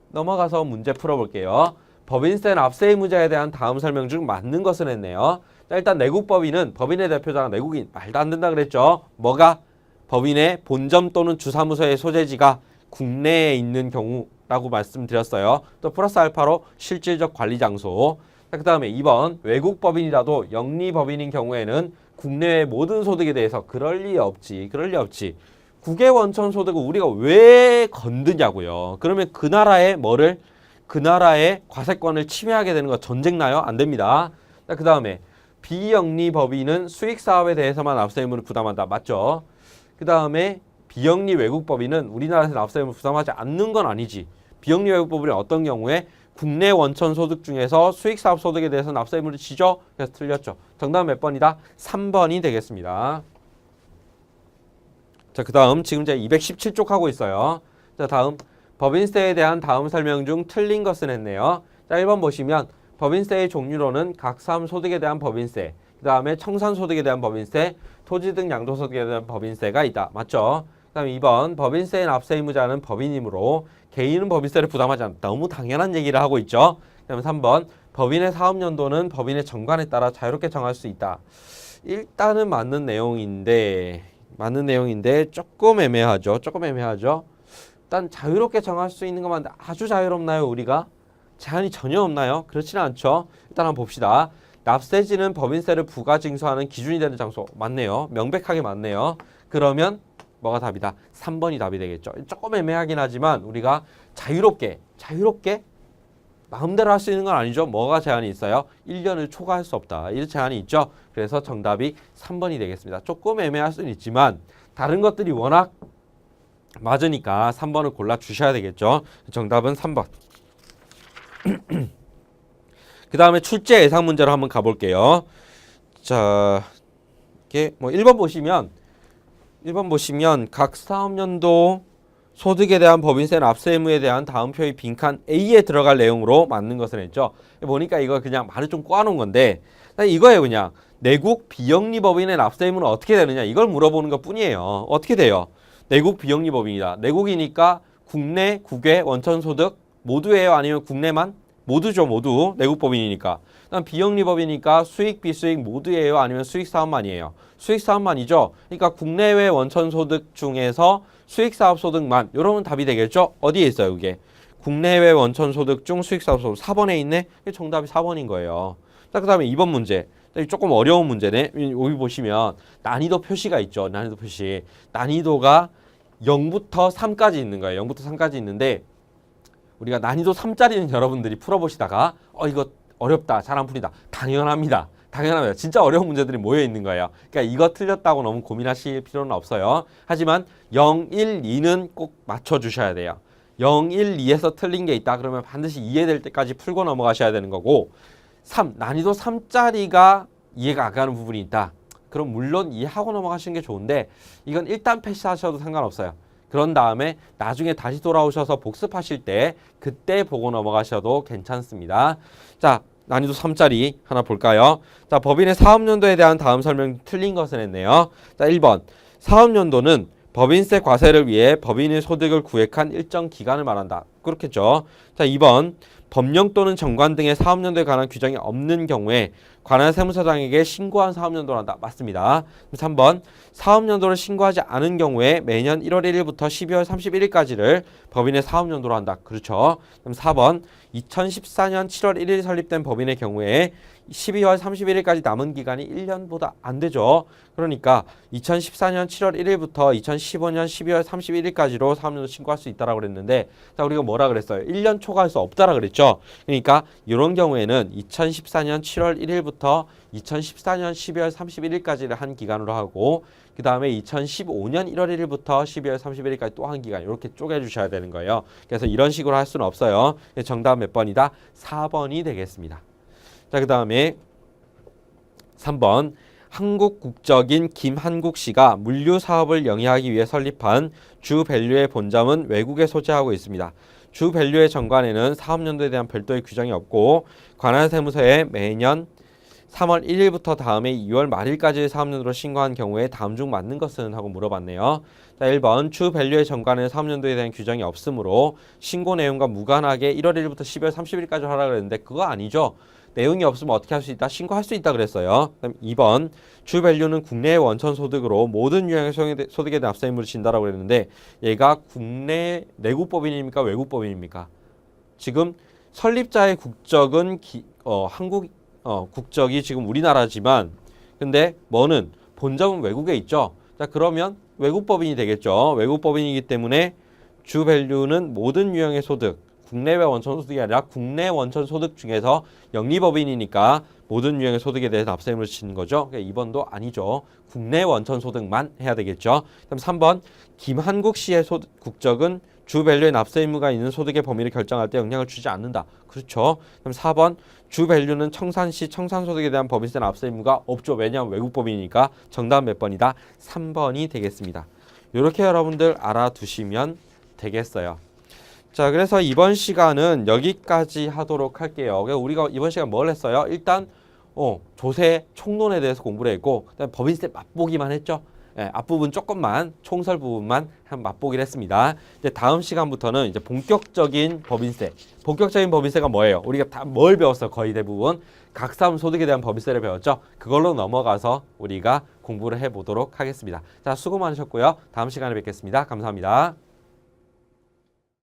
넘어가서 문제 풀어볼게요. 법인세 납세 의무자에 대한 다음 설명 중 맞는 것은 했네요. 자, 일단 내국법인은 법인의 대표자가 내국인. 말도 안 된다 그랬죠. 뭐가? 법인의 본점 또는 주사무소의 소재지가 국내에 있는 경우라고 말씀드렸어요. 또 플러스 알파로 실질적 관리 장소. 그 다음에 2번 외국법인이라도 영리법인인 경우에는 국내의 모든 소득에 대해서 그럴 리 없지. 국외 원천 소득을 우리가 왜 건드냐고요. 그러면 그 나라의 과세권을 침해하게 되는 거 전쟁 나요? 안 됩니다. 그 다음에 비영리법인은 수익사업에 대해서만 납세 의무를 부담한다. 맞죠? 그 다음에 비영리 외국법인은 우리나라에서 납세 의무를 부담하지 않는 건 아니지. 비영리 외국법인은 어떤 경우에 국내 원천 소득 중에서 수익사업 소득에 대해서 납세 의무를 지죠? 그래서 틀렸죠. 정답은 몇 번이다? 3번이 되겠습니다. 자, 그 다음 지금 이제 217쪽 하고 있어요. 자, 다음 법인세에 대한 다음 설명 중 틀린 것은 했네요. 자, 1번 보시면 법인세의 종류로는 각사업 소득에 대한 법인세, 그 다음에 청산소득에 대한 법인세, 토지 등 양도소득에 대한 법인세가 있다. 맞죠? 그다음에 2번 법인세의 납세 의무자는 법인이므로 개인은 법인세를 부담하지 않는다. 너무 당연한 얘기를 하고 있죠. 그다음에 3번 법인의 사업연도는 법인의 정관에 따라 자유롭게 정할 수 있다. 일단은 맞는 내용인데 조금 애매하죠. 일단 자유롭게 정할 수 있는 것만 아주 자유롭나요, 우리가? 제한이 전혀 없나요? 그렇지는 않죠. 일단 한번 봅시다. 납세지는 법인세를 부과 징수하는 기준이 되는 장소. 맞네요. 명백하게 맞네요. 그러면 뭐가 답이다? 3번이 답이 되겠죠. 조금 애매하긴 하지만 우리가 자유롭게 마음대로 할 수 있는 건 아니죠. 뭐가 제한이 있어요? 1년을 초과할 수 없다. 이런 제한이 있죠. 그래서 정답이 3번이 되겠습니다. 조금 애매할 수는 있지만 다른 것들이 워낙 맞으니까 3번을 골라 주셔야 되겠죠. 정답은 3번. 그 다음에 출제 예상 문제로 한번 가볼게요. 자, 이게 뭐 1번 보시면 각 사업연도 소득에 대한 법인세 납세 의무에 대한 다음 표의 빈칸 A에 들어갈 내용으로 맞는 것을 했죠. 보니까 이거 그냥 말을 좀 꼬아놓은 건데 이거예요. 그냥 내국 비영리 법인의 납세 의무는 어떻게 되느냐 이걸 물어보는 것 뿐이에요. 어떻게 돼요? 내국 비영리 법인이다. 내국이니까 국내, 국외, 원천 소득 모두예요? 아니면 국내만? 모두죠. 모두. 내국 법인이니까. 그다음 비영리 법이니까 수익, 비수익 모두예요? 아니면 수익 사업만이에요? 수익 사업만이죠. 그러니까 국내외 원천 소득 중에서 수익 사업 소득만. 이러면 답이 되겠죠? 어디에 있어요, 이게? 국내외 원천 소득 중 수익 사업 소득 4번에 있네. 이게 정답이 4번인 거예요. 자, 그다음에 2번 문제. 조금 어려운 문제네. 여기 보시면 난이도 표시가 있죠. 난이도 표시. 난이도가 0부터 3까지 있는 거예요. 0부터 3까지 있는데 우리가 난이도 3짜리는 여러분들이 풀어보시다가 이거 어렵다. 잘 안 풀린다. 당연합니다. 진짜 어려운 문제들이 모여 있는 거예요. 그러니까 이거 틀렸다고 너무 고민하실 필요는 없어요. 하지만 0, 1, 2는 꼭 맞춰주셔야 돼요. 0, 1, 2에서 틀린 게 있다. 그러면 반드시 이해될 때까지 풀고 넘어가셔야 되는 거고 3, 난이도 3짜리가 이해가 안 가는 부분이 있다. 그럼 물론 이해하고 넘어가시는 게 좋은데 이건 일단 패스하셔도 상관없어요. 그런 다음에 나중에 다시 돌아오셔서 복습하실 때 그때 보고 넘어가셔도 괜찮습니다. 자, 난이도 3짜리 하나 볼까요? 자, 법인의 사업연도에 대한 다음 설명 틀린 것을 했네요. 자, 1번 사업연도는 법인세 과세를 위해 법인의 소득을 구획한 일정 기간을 말한다. 그렇겠죠. 자, 2번 법령 또는 정관 등의 사업연도에 관한 규정이 없는 경우에 관할 세무서장에게 신고한 사업연도를 한다. 맞습니다. 3번 사업연도를 신고하지 않은 경우에 매년 1월 1일부터 12월 31일까지를 법인의 사업연도로 한다. 그렇죠. 그럼 4번 2014년 7월 1일 설립된 법인의 경우에 12월 31일까지 남은 기간이 1년보다 안 되죠. 그러니까 2014년 7월 1일부터 2015년 12월 31일까지로 사업연도 신고할 수 있다라고 그랬는데 자, 우리가 뭐라 그랬어요? 1년 초과할 수 없다라 그랬죠. 그러니까 이런 경우에는 2014년 7월 1일부터 2014년 12월 31일까지를 한 기간으로 하고 그 다음에 2015년 1월 1일부터 12월 31일까지 또 한 기간 이렇게 쪼개주셔야 되는 거예요. 그래서 이런 식으로 할 수는 없어요. 정답 몇 번이다? 4번이 되겠습니다. 자, 그 다음에 3번 한국 국적인 김한국 씨가 물류 사업을 영위하기 위해 설립한 주밸류의 본점은 외국에 소재하고 있습니다. 주밸류의 정관에는 사업연도에 대한 별도의 규정이 없고 관할 세무서에 매년 3월 1일부터 다음해 2월 말일까지의 사업연도로 신고한 경우에 다음 중 맞는 것은? 하고 물어봤네요. 자, 1번 주밸류의 정관에는 사업연도에 대한 규정이 없으므로 신고 내용과 무관하게 1월 1일부터 12월 30일까지 하라고 그랬는데 그거 아니죠. 내용이 없으면 어떻게 할 수 있다? 신고할 수 있다 그랬어요. 그다음 2번 주밸류는 국내 원천 소득으로 모든 유형의 소득에 납세 의무를 진다라고 그랬는데 얘가 국내 내국 법인입니까? 외국 법인입니까? 지금 설립자의 국적은 한국 국적이 지금 우리나라지만 근데 뭐는 본점은 외국에 있죠. 자, 그러면 외국 법인이 되겠죠. 외국 법인이기 때문에 주밸류는 모든 유형의 소득 국내외 원천 소득이 아니라 국내 원천 소득 중에서 영리법인이니까 모든 유형의 소득에 대해서 납세 의무를 지는 거죠. 그러니까 2번도 아니죠. 국내 원천 소득만 해야 되겠죠. 그럼 3번 김한국 씨의 국적은 주밸류의 납세 의무가 있는 소득의 범위를 결정할 때 영향을 주지 않는다. 그렇죠. 그럼 4번 주밸류는 청산시 청산소득에 대한 법인세 납세 의무가 없죠. 왜냐하면 외국법인이니까. 정답 몇 번이다? 3번이 되겠습니다. 이렇게 여러분들 알아두시면 되겠어요. 자, 그래서 이번 시간은 여기까지 하도록 할게요. 우리가 이번 시간 뭘 했어요? 일단 조세 총론에 대해서 공부를 했고 그다음에 법인세 맛보기만 했죠. 앞부분 조금만 총설 부분만 한 맛보기를 했습니다. 이제 다음 시간부터는 이제 본격적인 법인세가 뭐예요? 우리가 다 뭘 배웠어? 거의 대부분 각사함 소득에 대한 법인세를 배웠죠. 그걸로 넘어가서 우리가 공부를 해보도록 하겠습니다. 자, 수고 많으셨고요. 다음 시간에 뵙겠습니다. 감사합니다.